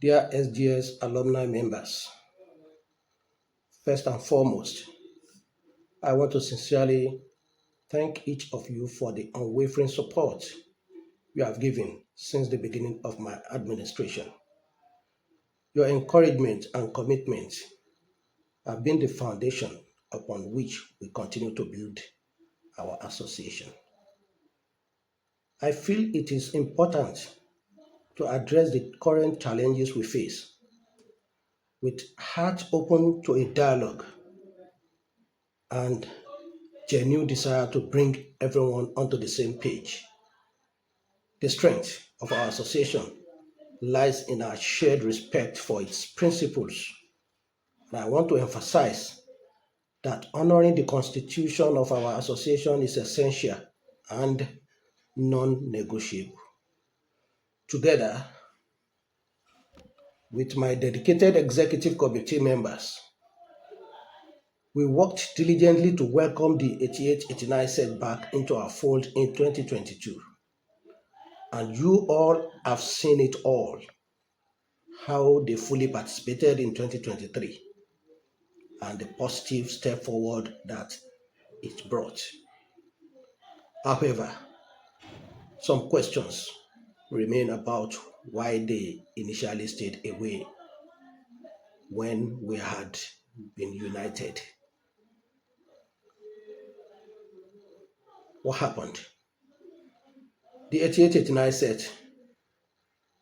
Dear SGS alumni members, first and foremost, I want to sincerely thank each of you for the unwavering support you have given since the beginning of my administration. Your encouragement and commitment have been the foundation upon which we continue to build our association. I feel it is important to address the current challenges we face with heart open to a dialogue and genuine desire to bring everyone onto the same page. The strength of our association lies in our shared respect for its principles, and I want to emphasize that honoring the constitution of our association is essential and non negotiable. Together with my dedicated executive committee members, we worked diligently to welcome the 88-89 setback into our fold in 2022. And you all have seen it all, how they fully participated in 2023 and the positive step forward that it brought. However, some questions remain about why they initially stayed away when we had been united. What happened? The 88-89 set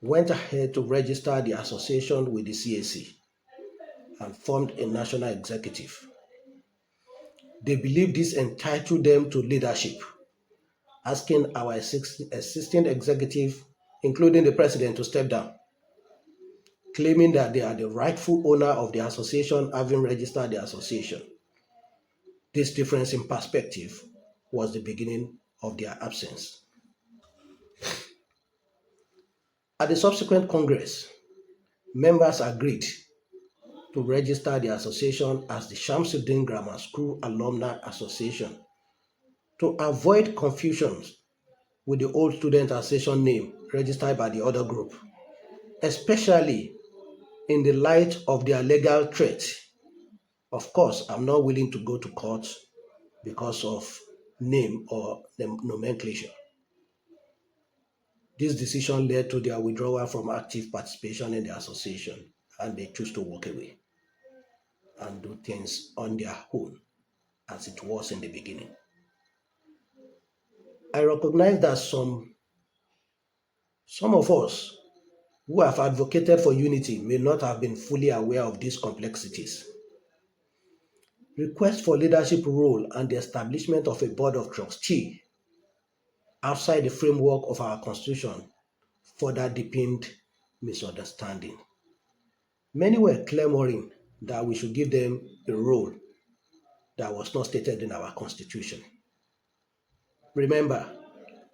went ahead to register the association with the CAC and formed a national executive. They believe this entitled them to leadership, asking our existing executive, including the president, to step down, claiming that they are the rightful owner of the association, having registered the association. This difference in perspective was the beginning of their absence. At the subsequent Congress, members agreed to register the association as the Shamsuddin Grammar School Alumni Association to avoid confusions with the old student association name registered by the other group, especially in the light of their legal threat. Of course, I'm not willing to go to court because of name or the nomenclature. This decision led to their withdrawal from active participation in the association, and they chose to walk away and do things on their own as it was in the beginning. I recognize that some of us who have advocated for unity may not have been fully aware of these complexities. Request for leadership role and the establishment of a board of trustees outside the framework of our constitution further deepened misunderstanding. Many were clamoring that we should give them a role that was not stated in our constitution. Remember,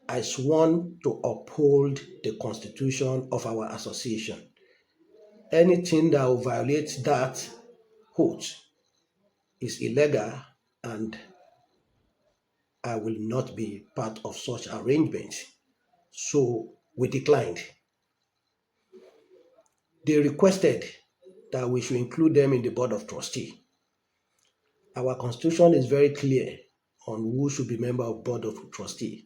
I sworn to uphold the constitution of our association. Anything that will violate that oath is illegal, and I will not be part of such arrangement. So we declined. They requested that we should include them in the board of trustees. Our constitution is very clear on who should be member of board of trustees.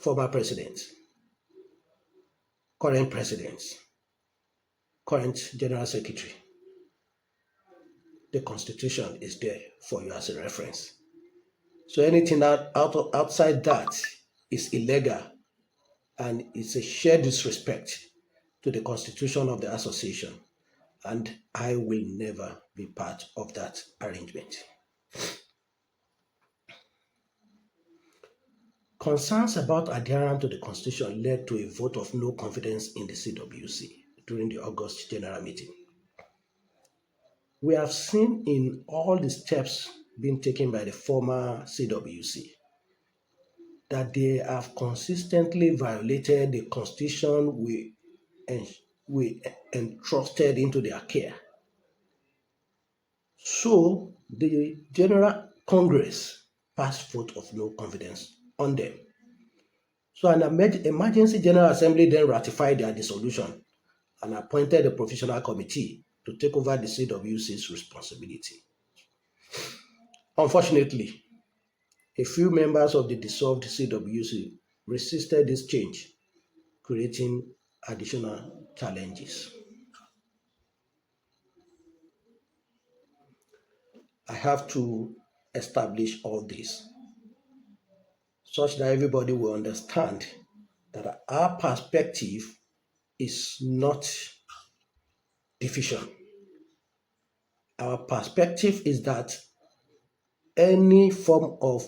Former presidents, current presidents, current general secretary. The constitution is there for you as a reference. So anything outside that is illegal, and it's a sheer disrespect to the constitution of the association, and I will never be part of that arrangement. Concerns about adherence to the constitution led to a vote of no confidence in the CWC during the August general meeting. We have seen in all the steps being taken by the former CWC that they have consistently violated the constitution we entrusted into their care. So the General Congress passed vote of no confidence on them. So an emergency General Assembly then ratified their dissolution and appointed a professional committee to take over the CWC's responsibility. Unfortunately, a few members of the dissolved CWC resisted this change, creating additional challenges. I have to establish all this such that everybody will understand that our perspective is not division. Our perspective is that any form of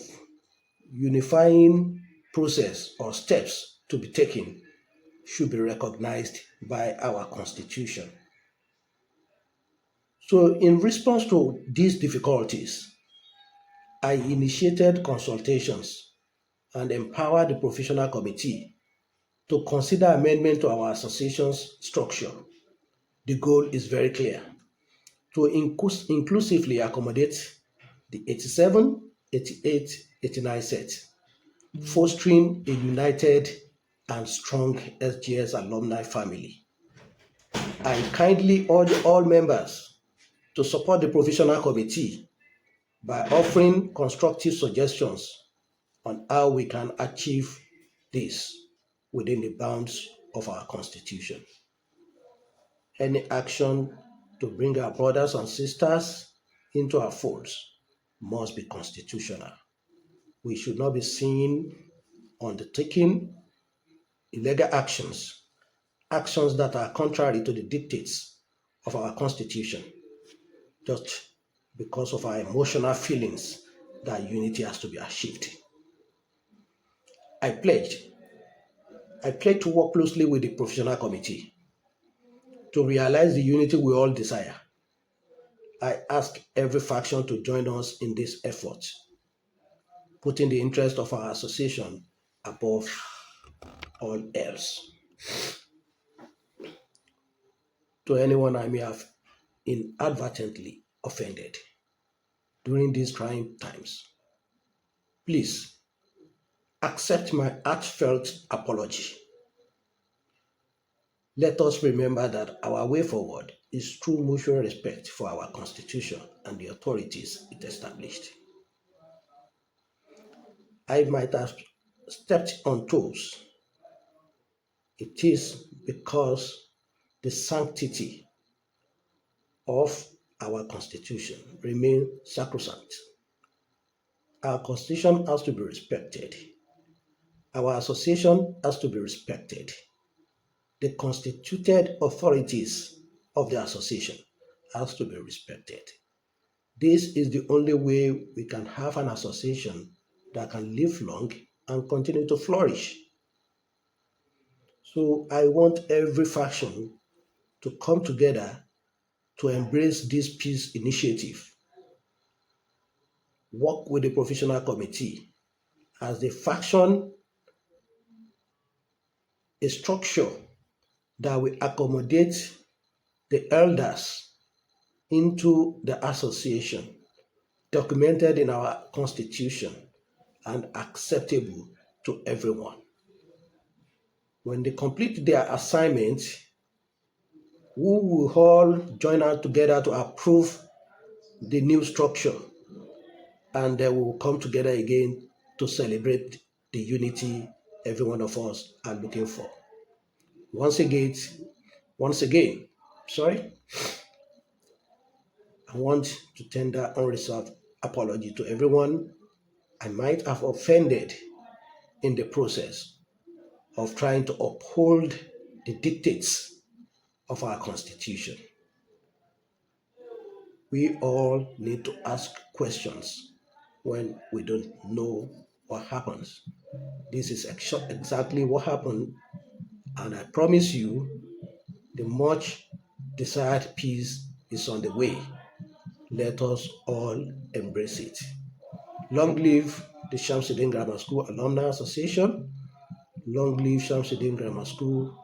unifying process or steps to be taken should be recognized by our Constitution. So, in response to these difficulties, I initiated consultations and empowered the professional committee to consider amendment to our association's structure. The goal is very clear: to inclusively accommodate the 87, 88, 89 set, fostering a united and strong SGS alumni family. I kindly urge all members to support the provisional committee by offering constructive suggestions on how we can achieve this within the bounds of our Constitution. Any action to bring our brothers and sisters into our folds must be constitutional. We should not be seen undertaking illegal actions that are contrary to the dictates of our Constitution, just because of our emotional feelings that unity has to be achieved. I pledge to work closely with the professional committee to realize the unity we all desire. I ask every faction to join us in this effort, putting the interest of our association above all else. To anyone I may have inadvertently offended during these trying times, please accept my heartfelt apology. Let us remember that our way forward is through mutual respect for our Constitution and the authorities it established. I might have stepped on toes. It is because the sanctity of our Constitution remains sacrosanct. Our Constitution has to be respected. Our association has to be respected. The constituted authorities of the association has to be respected. This is the only way we can have an association that can live long and continue to flourish. So I want every faction to come together to embrace this peace initiative. Work with the professional committee as the faction a structure that will accommodate the elders into the association, documented in our Constitution and acceptable to everyone. When they complete their assignment, we will all join out together to approve the new structure, and then we will come together again to celebrate the unity every one of us are looking for. Once again, I want to tender unreserved apology to everyone I might have offended in the process of trying to uphold the dictates of our Constitution. We all need to ask questions when we don't know what happens. This is exactly what happened, and I promise you the much desired peace is on the way. Let us all embrace it. Long live the Shamsuddin Grammar School Alumni Association. Long live Shamsuddin Grammar School.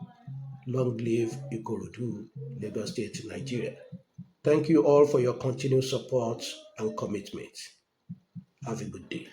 Long live Ikorodu, Lagos State, Nigeria. Thank you all for your continued support and commitment. Have a good day.